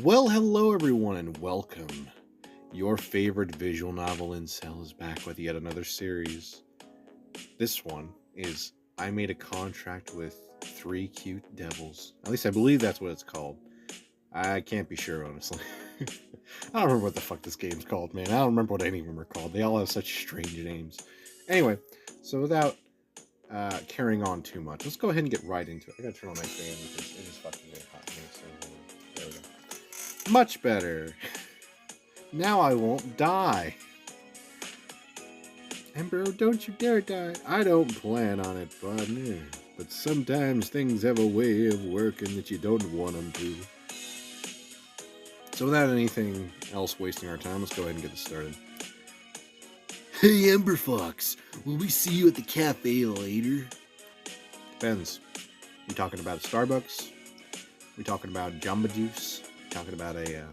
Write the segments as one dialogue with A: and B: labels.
A: Well, hello everyone, and welcome. Your favorite visual novel incel is back with yet another series. This one is I Made a Contract with Three Cute Devils. At least I believe that's what it's called. I can't be sure, honestly. I don't remember what the fuck this game's called, man. I don't remember what any of them are called. They all have such strange names. Anyway, so without carrying on too much, let's go ahead and get right into it. I gotta turn on my fan because it is fucking very hot in here. So there we go. Much better. Now I won't die. Emperor, don't you dare die. I don't plan on it, partner. But sometimes things have a way of working that you don't want them to. So without anything else wasting our time, let's go ahead and get this started.
B: Hey, Ember Fox, will we see you at the cafe later?
A: Depends. We talking about a Starbucks? We talking about Jamba Juice? We talking about a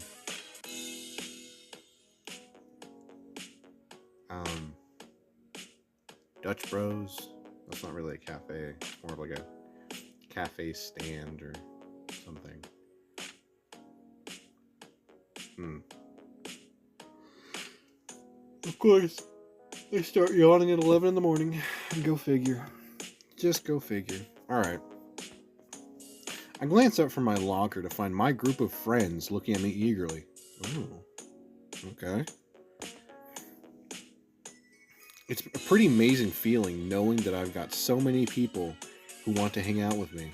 A: Dutch Bros? That's not really a cafe. It's more of like a cafe stand or something. Of course, they start yawning at 11 in the morning. Go figure. Just go figure. Alright. I glance up from my locker to find my group of friends looking at me eagerly. Oh, okay. It's a pretty amazing feeling knowing that I've got so many people who want to hang out with me.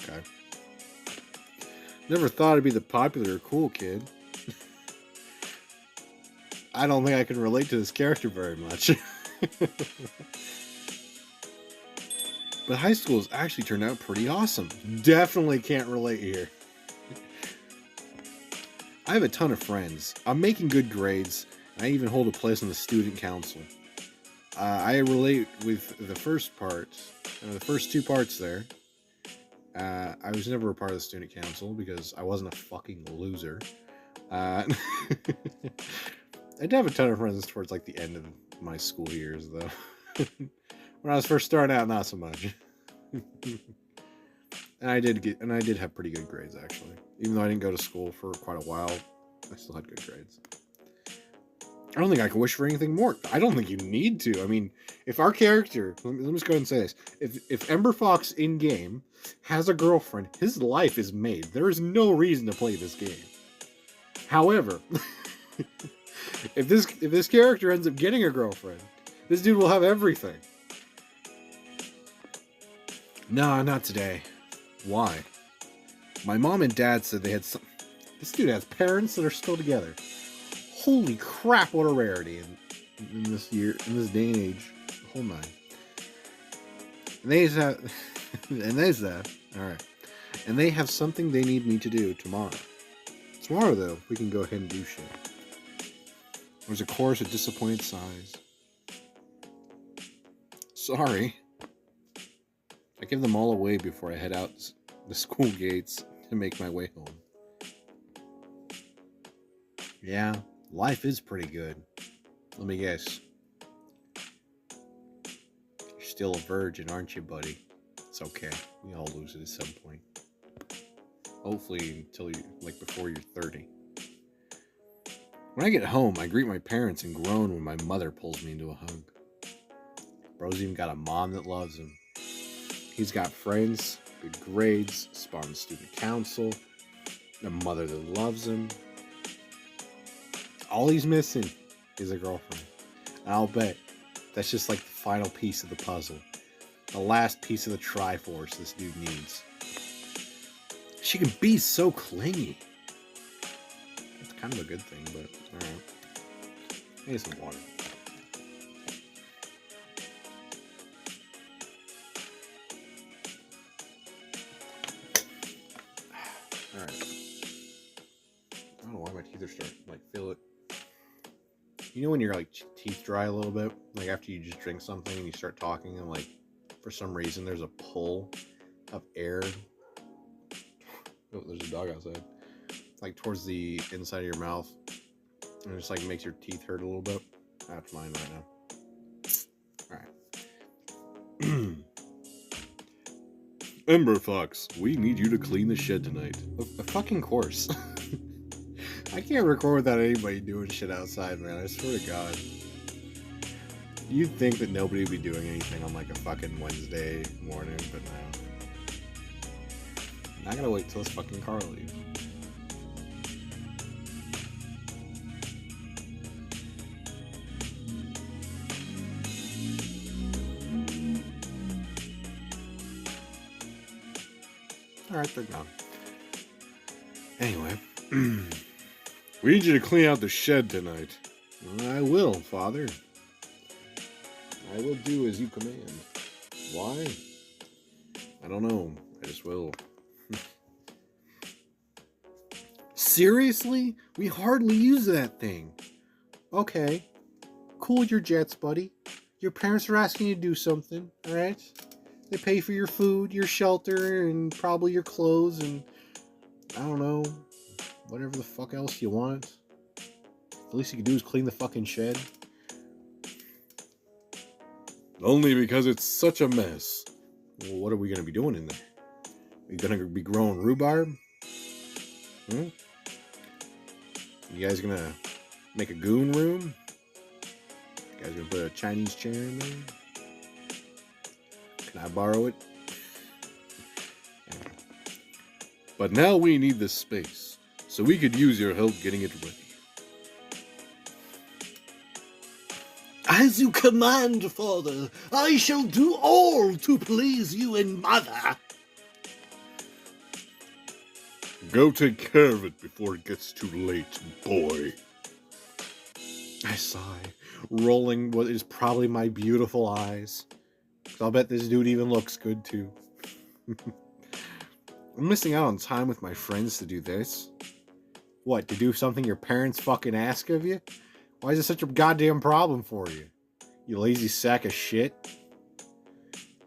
A: Okay. Never thought I'd be the popular or cool kid. I don't think I can relate to this character very much. But high school has actually turned out pretty awesome. Definitely can't relate here. I have a ton of friends. I'm making good grades. I even hold a place on the student council. I relate with the first part, the first two parts there. I was never a part of the student council because I wasn't a fucking loser. I did have a ton of friends towards like the end of my school years, though. When I was first starting out, not so much. and I did have pretty good grades actually. Even though I didn't go to school for quite a while, I still had good grades. I don't think I can wish for anything more. I don't think you need to. I mean, if our character, let me just go ahead and say this. If Ember Fox in game has a girlfriend, his life is made. There is no reason to play this game. However, if this character ends up getting a girlfriend, this dude will have everything. Nah, not today. Why? My mom and dad said they had some. This dude has parents that are still together. Holy crap, what a rarity in this year, in this day and age. The whole nine. And they have, alright. And they have something they need me to do tomorrow. Tomorrow, though, we can go ahead and do shit. There's a chorus of disappointed sighs. Sorry. I give them all away before I head out the school gates to make my way home. Yeah. Life is pretty good. Let me guess. You're still a virgin, aren't you, buddy? It's okay. We all lose it at some point. Hopefully until before you're 30. When I get home, I greet my parents and groan when my mother pulls me into a hug. Bro's even got a mom that loves him. He's got friends, good grades, spawned student council, a mother that loves him. All he's missing is a girlfriend. And I'll bet that's just like the final piece of the puzzle. The last piece of the Triforce this dude needs. She can be so clingy. It's kind of a good thing, but alright. I need some water. Alright. I don't know why my teeth are starting to feel it. You know when your teeth dry a little bit, like after you just drink something and you start talking and for some reason there's a pull of air. Oh, there's a dog outside. Towards the inside of your mouth, and it just makes your teeth hurt a little bit. That's mine right now. All right. Ember Fox, we need you to clean the shed tonight. Of fucking course. I can't record without anybody doing shit outside, man. I swear to God. You'd think that nobody would be doing anything on like a fucking Wednesday morning, but no. I gotta wait till this fucking car leaves. Alright, they're gone. Anyway. We need you to clean out the shed tonight. I will, Father. I will do as you command. Why? I don't know. I just will. Seriously? We hardly use that thing. Okay. Cool your jets, buddy. Your parents are asking you to do something, alright? They pay for your food, your shelter, and probably your clothes, and I don't know, whatever the fuck else you want. The least you can do is clean the fucking shed. Only because it's such a mess. Well, what are we going to be doing in there? Are you going to be growing rhubarb? You guys going to make a goon room? You guys going to put a Chinese chair in there? Can I borrow it? But now we need this space, so we could use your help getting it ready.
B: As you command, Father, I shall do all to please you and Mother.
A: Go take care of it before it gets too late, boy. I sigh, rolling what is probably my beautiful eyes. I'll bet this dude even looks good too. I'm missing out on time with my friends to do this. What, to do something your parents fucking ask of you? Why is it such a goddamn problem for you? You lazy sack of shit.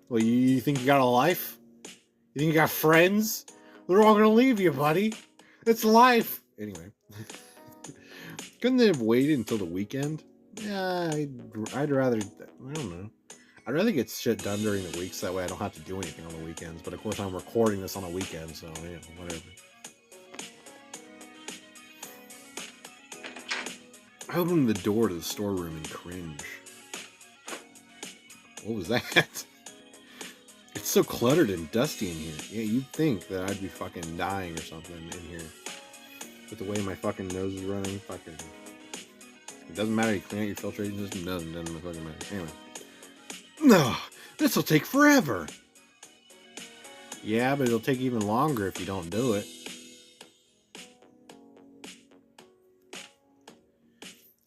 A: Well, you think you got a life? You think you got friends? They're all gonna leave you, buddy. It's life. Anyway. Couldn't they have waited until the weekend? Yeah, I'd rather, I don't know. I'd rather get shit done during the week so that way I don't have to do anything on the weekends. But of course I'm recording this on a weekend, so yeah, whatever. I opened the door to the storeroom and cringe. What was that? It's so cluttered and dusty in here. Yeah, you'd think that I'd be fucking dying or something in here. But the way my fucking nose is running, fucking... It doesn't matter, you clean out your filtration system, doesn't fucking matter. Anyway. No, this'll take forever. Yeah, but it'll take even longer if you don't do it.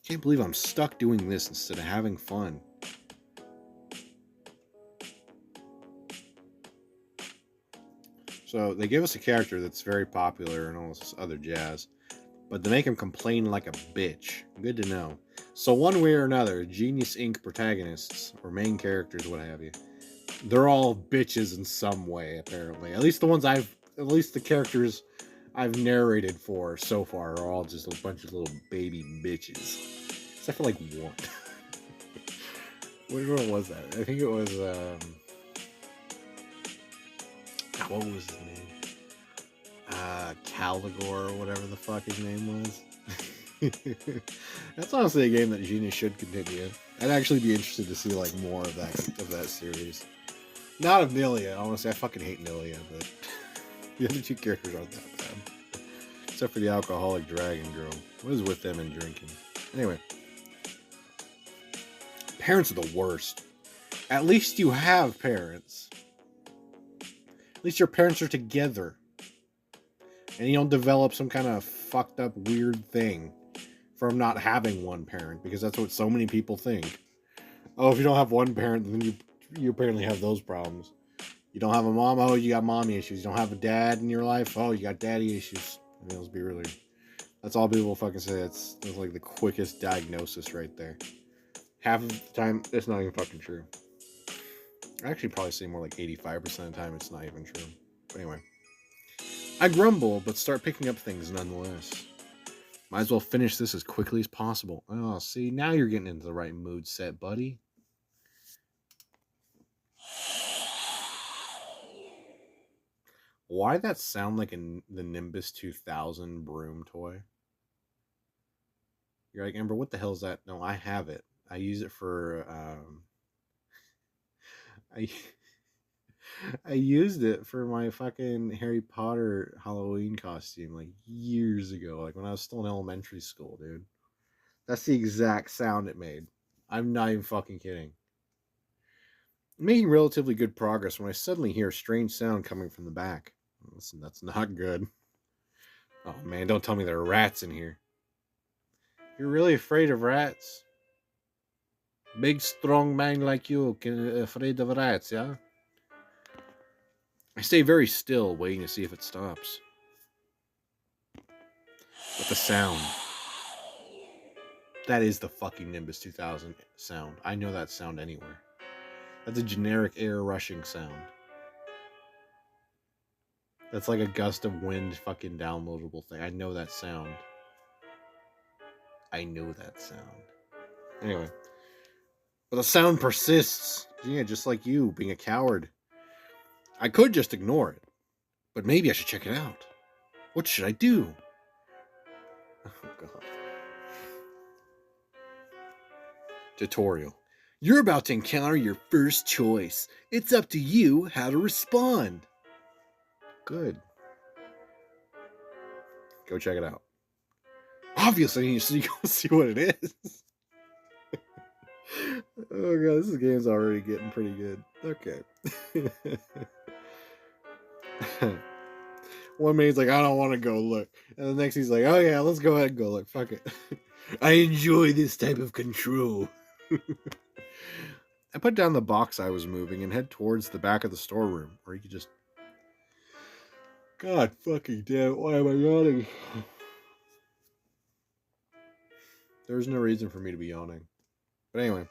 A: Can't believe I'm stuck doing this instead of having fun. So they give us a character that's very popular and all this other jazz, but they make him complain like a bitch. Good to know. So one way or another, Genius Inc. protagonists, or main characters, what have you, they're all bitches in some way, apparently. At least the characters I've narrated for so far are all just a bunch of little baby bitches. Except for like one. Which one was that? I think it was, what was his name? Caligor or whatever the fuck his name was. That's honestly a game that Genius should continue. I'd actually be interested to see like more of that series. Not of Nilia, honestly. I fucking hate Nilia, but the other two characters aren't that bad. Except for the alcoholic dragon girl. What is with them and drinking? Anyway. Parents are the worst. At least you have parents. At least your parents are together. And you don't develop some kind of fucked up weird thing from not having one parent, because that's what so many people think. Oh, if you don't have one parent, then you apparently have those problems. You don't have a mom, oh, you got mommy issues. You don't have a dad in your life, oh, you got daddy issues. I mean, let's be really... That's all people fucking say. That's like the quickest diagnosis right there. Half of the time, it's not even fucking true. I actually probably say more like 85% of the time it's not even true. But anyway. I grumble, but start picking up things nonetheless. Might as well finish this as quickly as possible. Oh, see, now you're getting into the right mood set, buddy. Why that sound like the Nimbus 2000 broom toy? You're like, Amber, what the hell is that? No, I have it. I use it for I I used it for my fucking Harry Potter Halloween costume like years ago, like when I was still in elementary school, dude. That's the exact sound it made. I'm not even fucking kidding. Making relatively good progress when I suddenly hear a strange sound coming from the back. Listen, that's not good. Oh man, don't tell me there are rats in here. You're really afraid of rats? Big strong man like you afraid of rats, yeah? I stay very still, waiting to see if it stops. But the sound. That is the fucking Nimbus 2000 sound. I know that sound anywhere. That's a generic air rushing sound. That's like a gust of wind fucking downloadable thing. I know that sound. I know that sound. Anyway. But the sound persists. Yeah, just like you, being a coward. I could just ignore it. But maybe I should check it out. What should I do? Oh, God. Tutorial. You're about to encounter your first choice. It's up to you how to respond. Good. Go check it out. Obviously, you need to go see what it is. Oh god, this game's already getting pretty good. Okay. One minute's like, I don't want to go look. And the next he's like, oh yeah, let's go ahead and go look. Fuck it. I enjoy this type of control. I put down the box I was moving and head towards the back of the storeroom, or you could just... God fucking damn it, why am I yawning? There's no reason for me to be yawning. But anyway,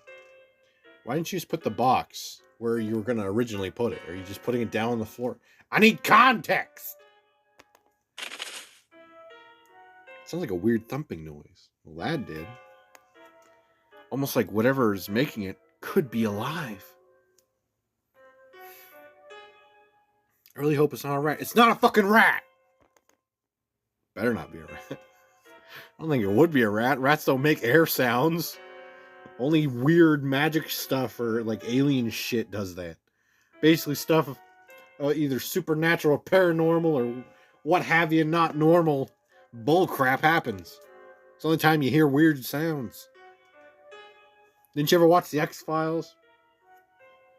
A: why didn't you just put the box where you were going to originally put it? Or are you just putting it down on the floor? I need context! Sounds like a weird thumping noise. Well, that did. Almost like whatever is making it could be alive. I really hope it's not a rat. It's not a fucking rat! Better not be a rat. I don't think it would be a rat. Rats don't make air sounds. Only weird magic stuff or like alien shit does that. Basically stuff either supernatural or paranormal or what have you, not normal bullcrap happens. It's the only time you hear weird sounds. Didn't you ever watch The X-Files?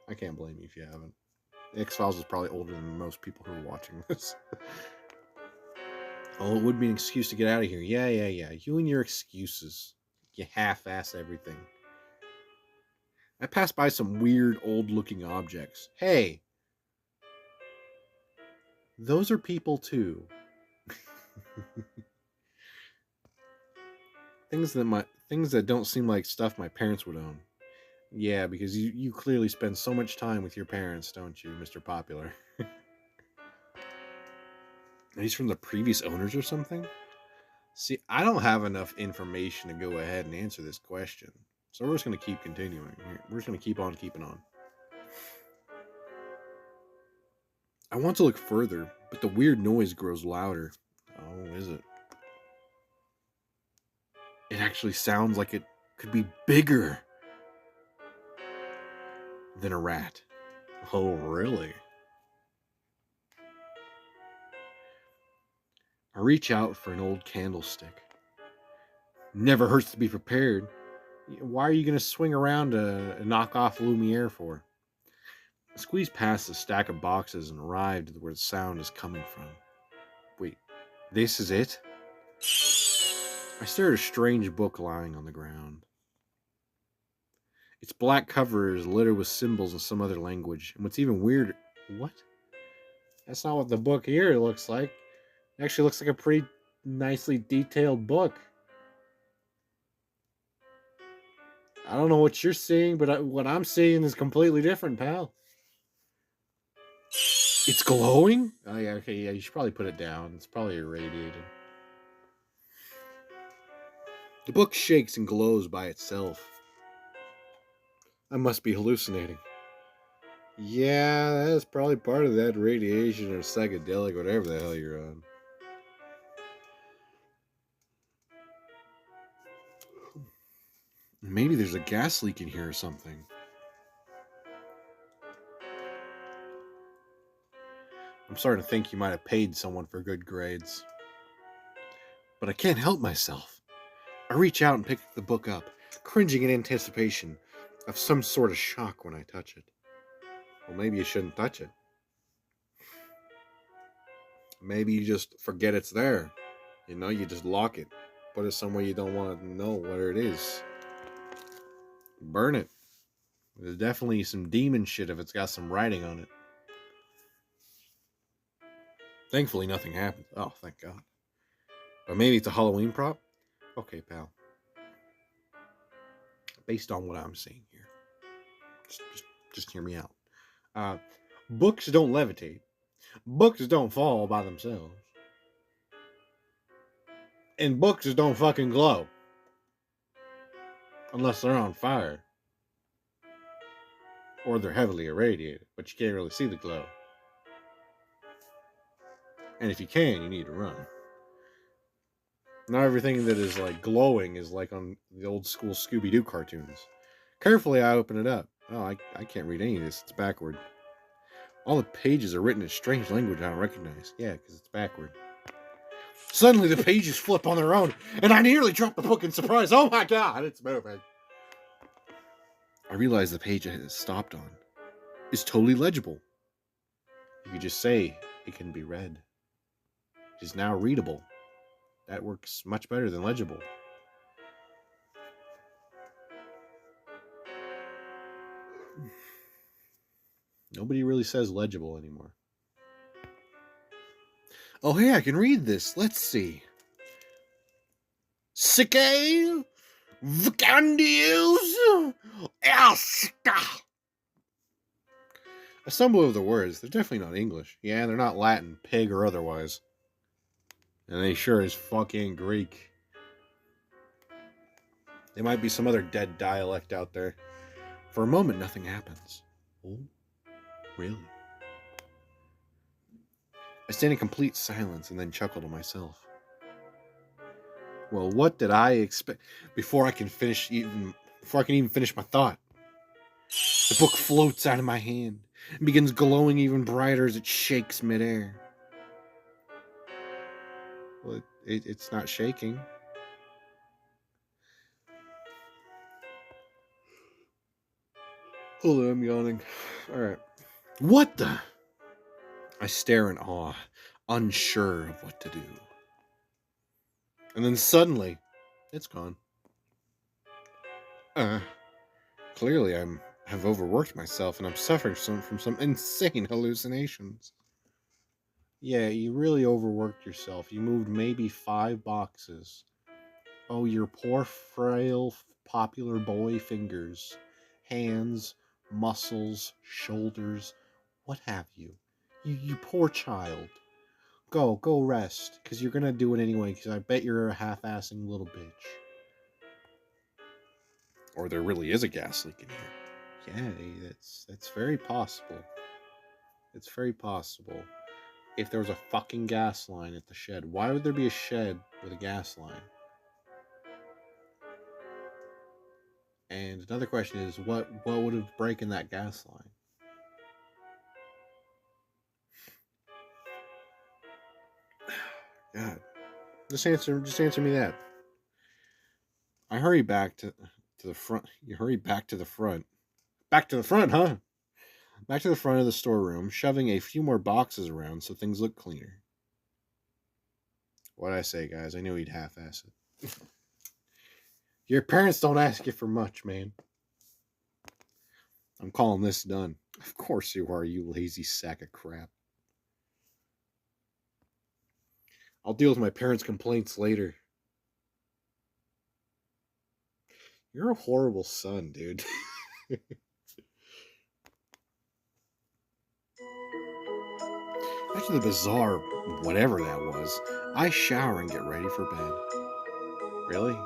A: I can't blame you if you haven't. The X-Files is probably older than most people who are watching this. Oh, it would be an excuse to get out of here. Yeah. You and your excuses. You half-ass everything. I passed by some weird old-looking objects. Hey! Those are people too. things that don't seem like stuff my parents would own. Yeah, because you clearly spend so much time with your parents, don't you, Mr. Popular? Are these from the previous owners or something? See, I don't have enough information to go ahead and answer this question. So we're just going to keep continuing. We're just going to keep on keeping on. I want to look further, but the weird noise grows louder. Oh, is it? It actually sounds like it could be bigger than a rat. Oh, really? I reach out for an old candlestick. Never hurts to be prepared. Why are you going to swing around a knockoff Lumiere for? I squeezed past the stack of boxes and arrived at where the sound is coming from. Wait, this is it? I stare at a strange book lying on the ground. Its black cover is littered with symbols in some other language. And what's even weirder... What? That's not what the book here looks like. It actually looks like a pretty nicely detailed book. I don't know what you're seeing, but what I'm seeing is completely different, pal. It's glowing? Oh, yeah, okay, yeah, you should probably put it down. It's probably irradiated. The book shakes and glows by itself. I must be hallucinating. Yeah, that's probably part of that radiation or psychedelic, whatever the hell you're on. Maybe there's a gas leak in here or something. I'm starting to think you might have paid someone for good grades. But I can't help myself. I reach out and pick the book up, cringing in anticipation of some sort of shock when I touch it. Well, maybe you shouldn't touch it. Maybe you just forget it's there. You know, you just lock it. Put it somewhere you don't want to know where it is. Burn it. There's definitely some demon shit if it's got some writing on it. Thankfully, nothing happened. Oh, thank God. But maybe it's a Halloween prop? Okay, pal. Based on what I'm seeing here. Just hear me out. Uh, Books don't levitate. Books don't fall by themselves. And books don't fucking glow. Unless they're on fire. Or they're heavily irradiated, but you can't really see the glow. And if you can, you need to run. Not everything that is like glowing is like on the old school Scooby-Doo cartoons. Carefully, I open it up. Oh, I can't read any of this. It's backward. All the pages are written in strange language I don't recognize. Yeah, because it's backward. Suddenly, the pages flip on their own, and I nearly drop the book in surprise. Oh my God, it's moving. I realize the page I had stopped on is totally legible. You could just say it can be read. It is now readable. That works much better than legible. Nobody really says legible anymore. Oh, hey, I can read this. Let's see. Sike Vacandius Asta. I stumble over the words. They're definitely not English. Yeah, they're not Latin, pig, or otherwise. And they sure as fuck ain't Greek. There might be some other dead dialect out there. For a moment, nothing happens. Oh, really? I stand in complete silence and then chuckle to myself. Well, what did I expect? Before I can even finish my thought, the book floats out of my hand and begins glowing even brighter as it shakes midair. Well, it's not shaking. Hold on, I'm yawning. All right. What the? I stare in awe, unsure of what to do. And then suddenly, it's gone. Clearly have overworked myself and I'm suffering from some insane hallucinations. Yeah, you really overworked yourself. You moved maybe 5 boxes. Oh, your poor, frail, popular boy fingers, hands, muscles, shoulders, what have you. You poor child. Go rest, because you're going to do it anyway, because I bet you're a half-assing little bitch. Or there really is a gas leak in here. Yeah, that's very possible. It's very possible. If there was a fucking gas line at the shed, why would there be a shed with a gas line? And another question is, what would have broken that gas line? God, just answer me that. I hurry back to the front. You hurry back to the front. Back to the front, huh? Back to the front of the storeroom, shoving a few more boxes around so things look cleaner. What'd I say, guys? I knew he'd half-ass it. Your parents don't ask you for much, man. I'm calling this done. Of course you are, you lazy sack of crap. I'll deal with my parents' complaints later. You're a horrible son, dude. After the bizarre whatever that was, I shower and get ready for bed. Really?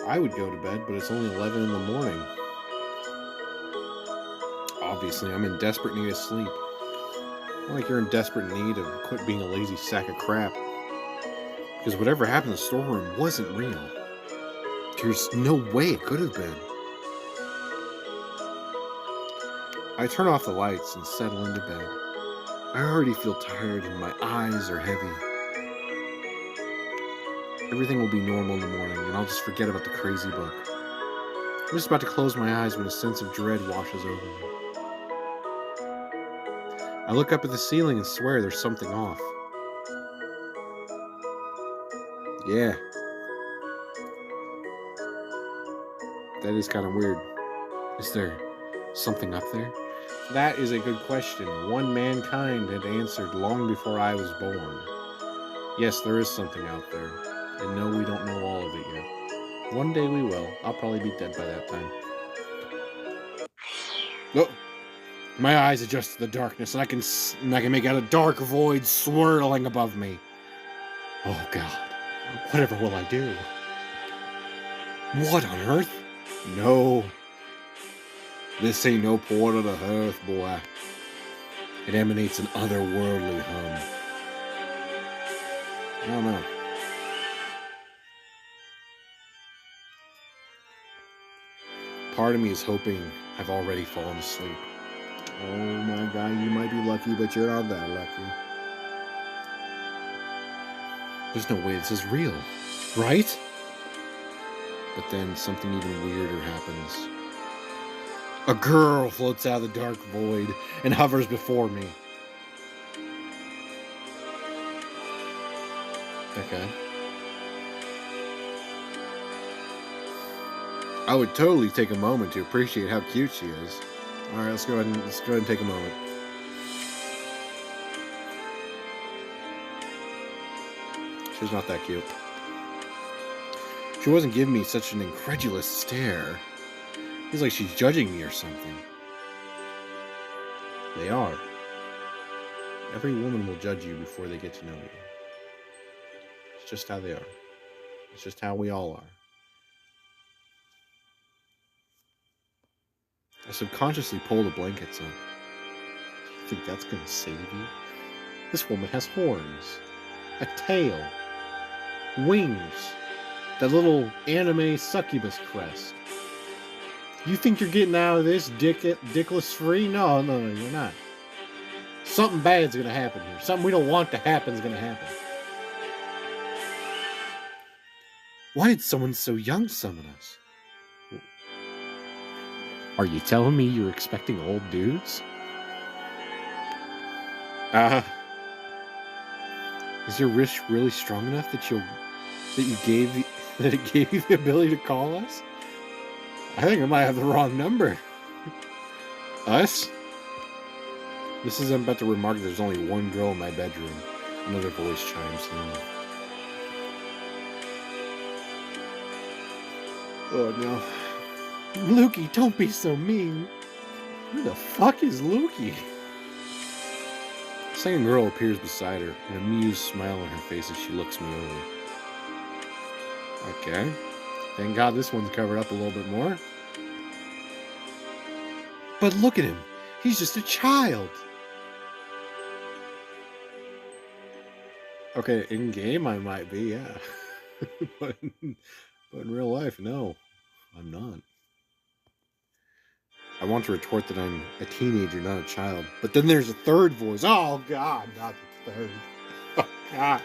A: I would go to bed, but it's only 11 in the morning. Obviously, I'm in desperate need of sleep. Not like you're in desperate need of quit being a lazy sack of crap. Because whatever happened in the storeroom wasn't real. There's no way it could have been. I turn off the lights and settle into bed. I already feel tired and my eyes are heavy. Everything will be normal in the morning and I'll just forget about the crazy book. I'm just about to close my eyes when a sense of dread washes over me. I look up at the ceiling and swear there's something off. Yeah. That is kind of weird. Is there something up there? That is a good question. One mankind had answered long before I was born. Yes, there is something out there. And no, we don't know all of it yet. One day we will. I'll probably be dead by that time. Oh, my eyes adjust to the darkness, and I can make out a dark void swirling above me. Oh God, whatever will I do? What on earth? No, this ain't no port of the hearth, boy. It emanates an otherworldly hum. I don't know. Part of me is hoping I've already fallen asleep. Oh my God, you might be lucky, but you're not that lucky. There's no way this is real, right? But then something even weirder happens. A girl floats out of the dark void and hovers before me. Okay. I would totally take a moment to appreciate how cute she is. All right, let's go ahead and take a moment. She's not that cute. She wasn't giving me such an incredulous stare. Feels like she's judging me or something. They are. Every woman will judge you before they get to know you. It's just how they are. It's just how we all are. I subconsciously pull the blankets up. You think that's gonna save you? This woman has horns, a tail, wings, that little anime succubus crest. You think you're getting out of this dickless free? No, you're not. Something bad's gonna happen here. Something we don't want to happen is gonna happen. Why did someone so young summon us? Are you telling me you're expecting old dudes? Is your wish really strong enough that it gave you the ability to call us? I think I might have the wrong number. Us? This is I'm about to remark there's only one girl in my bedroom. Another voice chimes in. Oh no. Lukey, don't be so mean. Who the fuck is Lukey? The second girl appears beside her, an amused smile on her face as she looks me over. Okay. Thank God this one's covered up a little bit more. But look at him. He's just a child. Okay, in game I might be, yeah. but in real life, no. I'm not. I want to retort that I'm a teenager, not a child. But then there's a third voice. Oh, God, not the third. Oh, God.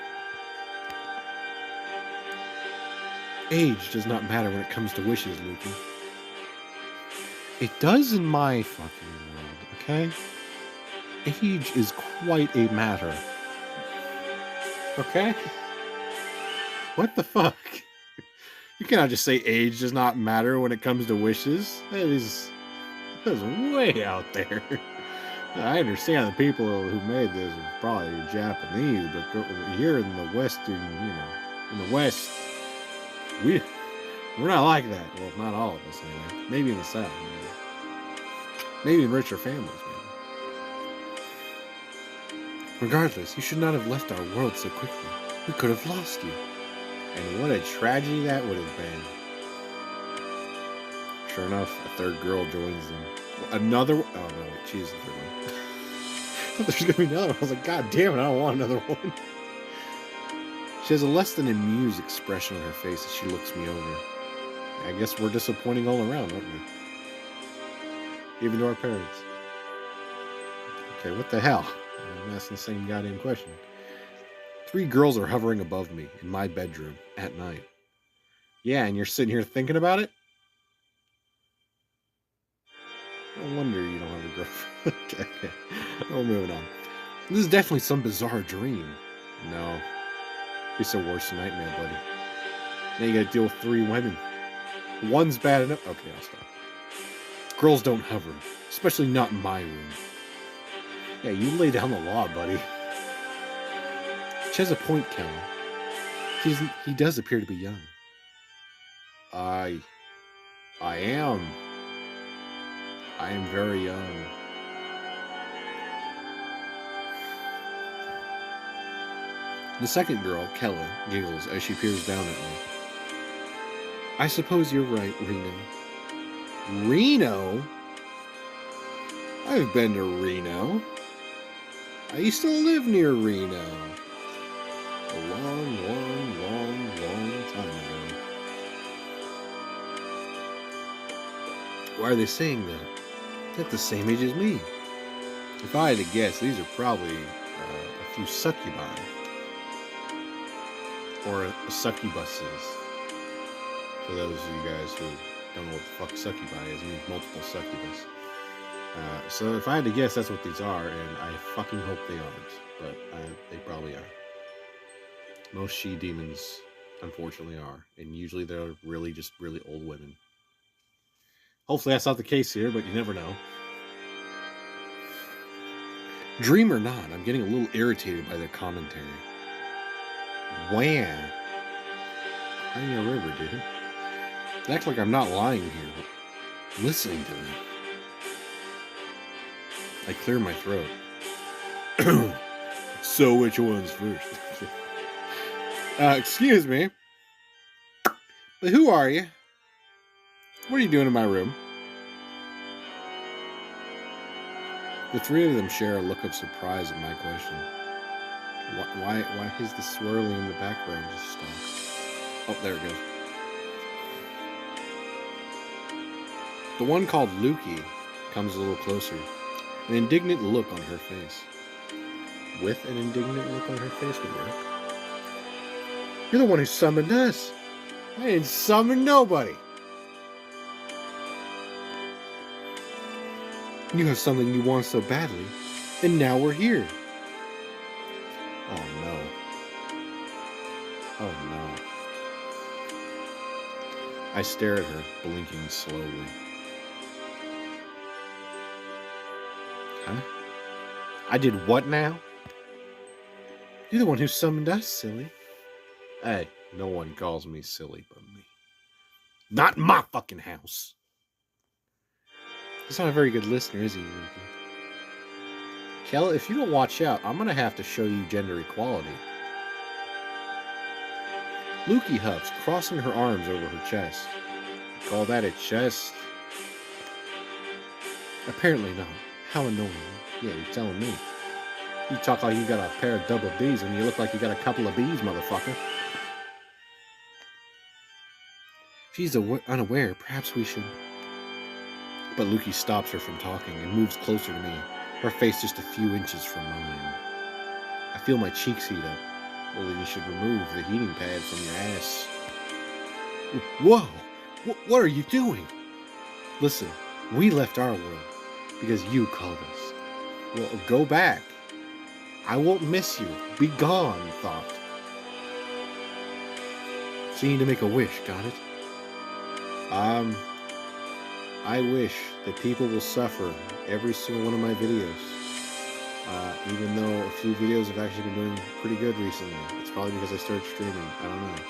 A: Age does not matter when it comes to wishes, Lukey. It does in my fucking world, okay? Age is quite a matter. Okay? What the fuck? You cannot just say age does not matter when it comes to wishes. That is way out there. I understand the people who made this are probably Japanese, but here in the Western, in the West, we're not like that. Well, not all of us, anyway. Maybe in the South, maybe in richer families, maybe. Regardless, you should not have left our world so quickly. We could have lost you. And what a tragedy that would have been. Sure enough, a third girl joins them. Another. Oh no, she's the third one. I thought there's gonna be another one. I was like, God damn it, I don't want another one. She has a less than amused expression on her face as she looks me over. I guess we're disappointing all around, aren't we? Even to our parents. Okay, what the hell? I'm asking the same goddamn question. 3 girls are hovering above me in my bedroom at night. Yeah, and you're sitting here thinking about it? No wonder you don't have a girlfriend. Okay, we're moving on. This is definitely some bizarre dream. No. It's a worse nightmare, buddy. Now you gotta deal with 3 women. One's bad enough. Okay, I'll stop. Girls don't hover, especially not in my room. Yeah, you lay down the law, buddy. She has a point, Kelly. He does appear to be young. I am. I am very young. The second girl, Kella, giggles as she peers down at me. I suppose you're right, Reno. Reno? I've been to Reno. I used to live near Reno. A long, long, long, long time ago. Why are they saying that? They're the same age as me. If I had to guess, these are probably a few succubi. Or succubuses. For those of you guys who don't know what the fuck succubi is, it means multiple succubus. So if I had to guess, that's what these are, and I fucking hope they aren't, but they probably are. Most she-demons, unfortunately, are, and usually they're really just really old women. Hopefully that's not the case here, but you never know. Dream or not, I'm getting a little irritated by their commentary. Wham! Crying a river, dude. They act like I'm not lying here, but listening to them. I clear my throat. So which one's first? Excuse me. But who are you? What are you doing in my room? The 3 of them share a look of surprise at my question. Why is the swirling in the background just stop? Oh, there it goes. The one called Lukey comes a little closer. An indignant look on her face. With an indignant look on her face would work. You're the one who summoned us. I didn't summon nobody. You have something you want so badly, and now we're here. Oh no. Oh no. I stare at her, blinking slowly. Huh? I did what now? You're the one who summoned us, silly. Hey, no one calls me silly but me. Not in my fucking house. He's not a very good listener, is he, Lukey? Kel, if you don't watch out, I'm gonna have to show you gender equality. Lukey huffs, crossing her arms over her chest. Call that a chest? Apparently not. How annoying. Yeah, you're telling me. You talk like you got a pair of double B's when you look like you got a couple of B's, motherfucker. If she's unaware, perhaps we should... But Lukey stops her from talking and moves closer to me, her face just a few inches from mine. I feel my cheeks heat up. Well, then you should remove the heating pad from your ass. Whoa! What are you doing? Listen, we left our world because you called us. Well, go back. I won't miss you. Be gone, thought. So you need to make a wish, got it? I wish that people will suffer every single one of my videos. Even though a few videos have actually been doing pretty good recently. It's probably because I started streaming. I don't know.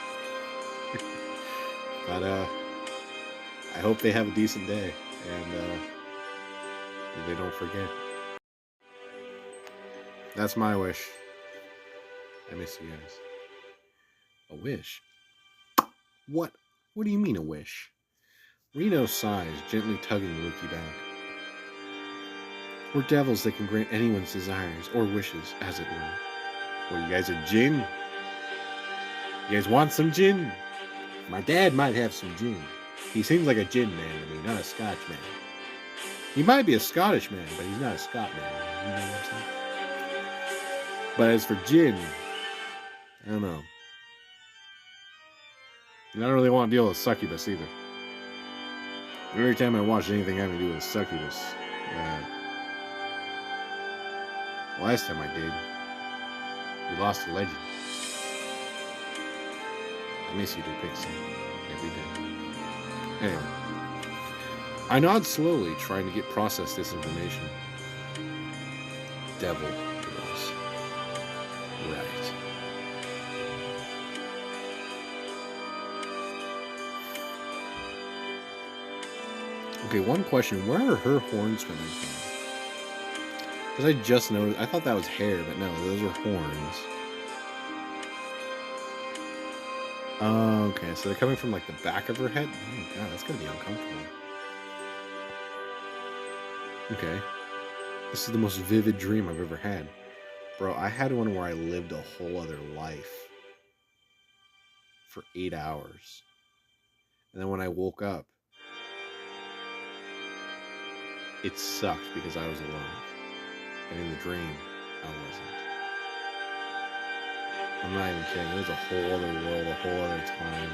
A: But, I hope they have a decent day. And, they don't forget. That's my wish. I miss you guys. A wish? What? What do you mean a wish? Reno sighs, gently tugging Lukey back. We're devils that can grant anyone's desires, or wishes, as it were. What, you guys are gin? You guys want some gin? My dad might have some gin. He seems like a gin man to me, not a Scotch man. He might be a Scottish man, but he's not a Scot man. You know what I'm saying? But as for gin, I don't know. I don't really want to deal with succubus either. Every time I watch anything having to do with succubus, last time I did, we lost a legend. I miss you to Pixie every day. Anyway, I nod slowly, trying to get processed this information. Devil girls. Right. Okay, one question. Where are her horns coming from? Because I just noticed. I thought that was hair, but no, those are horns. Okay, so they're coming from like the back of her head? Oh god, that's gonna be uncomfortable. Okay. This is the most vivid dream I've ever had. Bro, I had one where I lived a whole other life for 8 hours. And then when I woke up, it sucked because I was alone. And in the dream, I wasn't. I'm not even kidding. It was a whole other world, a whole other time.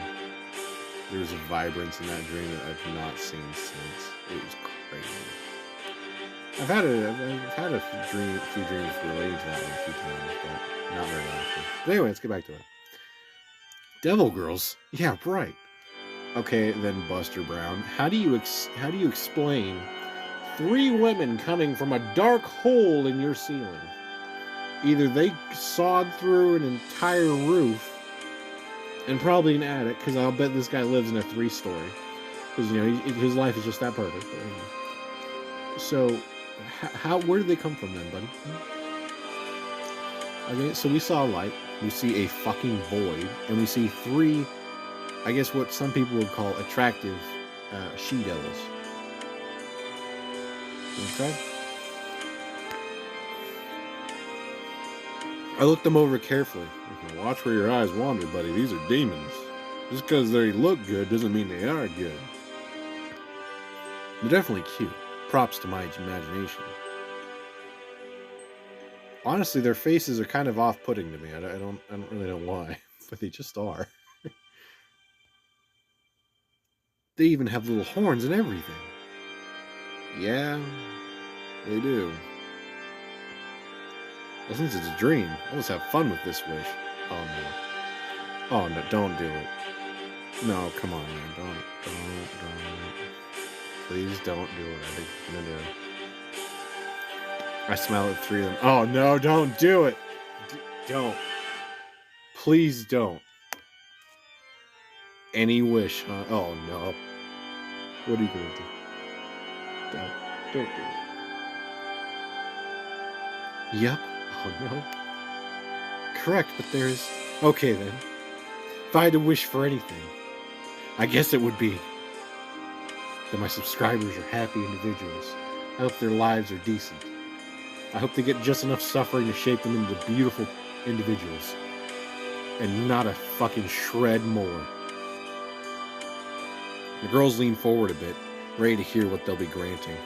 A: There was a vibrance in that dream that I've not seen since. It was crazy. I've had a few dreams relating to that one a few times, but not very often. But anyway, let's get back to it. Devil girls? Yeah, right. Okay, then Buster Brown, how do you explain 3 women coming from a dark hole in your ceiling? Either they sawed through an entire roof, and probably an attic, because I'll bet this guy lives in a 3-story, because you know his life is just that perfect. But anyway. So, where did they come from then, buddy? Okay, so we saw a light, we see a fucking void, and we see 3, I guess what some people would call attractive she-devils. Okay? I looked them over carefully. Watch where your eyes wander, buddy. These are demons. Just because they look good doesn't mean they are good. They're definitely cute. Props to my imagination. Honestly, their faces are kind of off-putting to me. I don't really know why, but they just are. They even have little horns and everything. Yeah, they do. Well, since it's a dream, let's have fun with this wish. Oh no. Oh no, don't do it. No, come on, man. Don't. Please don't do it. I think I'm gonna do it. I smell it 3 of them. Oh no, don't do it. Don't. Please don't. Any wish, huh? Oh no. What are you gonna do? Don't do it. Yep. Oh no. Correct, but there's... Okay then. If I had to wish for anything, I guess it would be that my subscribers are happy individuals. I hope their lives are decent. I hope they get just enough suffering to shape them into beautiful individuals. And not a fucking shred more. The girls lean forward a bit, ready to hear what they'll be granting.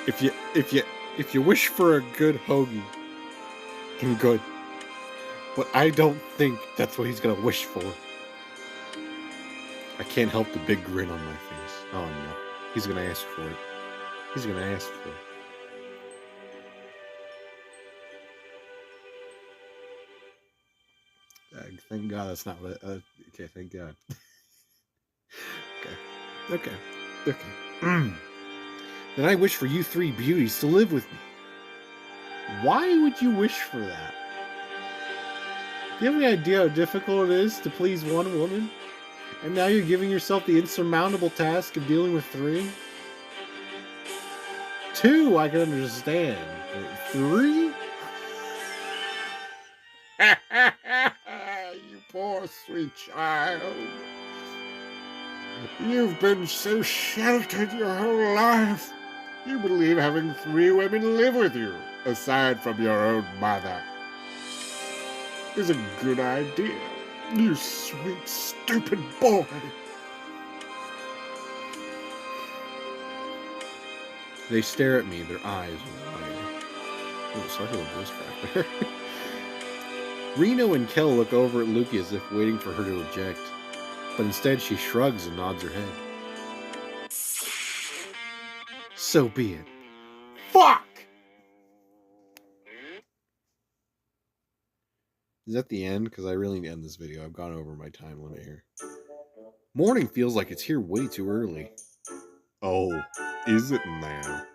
A: If you wish for a good hoagie, then good. But I don't think that's what he's gonna wish for. I can't help the big grin on my face. Oh no. He's gonna ask for it. He's gonna ask for it. Thank God that's not what okay, thank God. Okay. Then I wish for you 3 beauties to live with me. Why would you wish for that? Do you have any idea how difficult it is to please one woman? And now you're giving yourself the insurmountable task of dealing with 3? 2, I can understand. But 3? You poor sweet child. You've been so sheltered your whole life. You believe having 3 women live with you, aside from your own mother, is a good idea. You sweet, stupid boy. They stare at me, their eyes wide. Oh, sorry for the voice crack there. Reno and Kel look over at Lukey as if waiting for her to object, but instead she shrugs and nods her head. So be it. Fuck! Is that the end? Because I really need to end this video. I've gone over my time limit here. Morning feels like it's here way too early. Oh, is it now?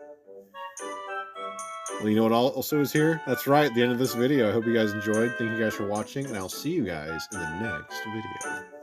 A: Well, you know what also is here? That's right, the end of this video. I hope you guys enjoyed. Thank you guys for watching, and I'll see you guys in the next video.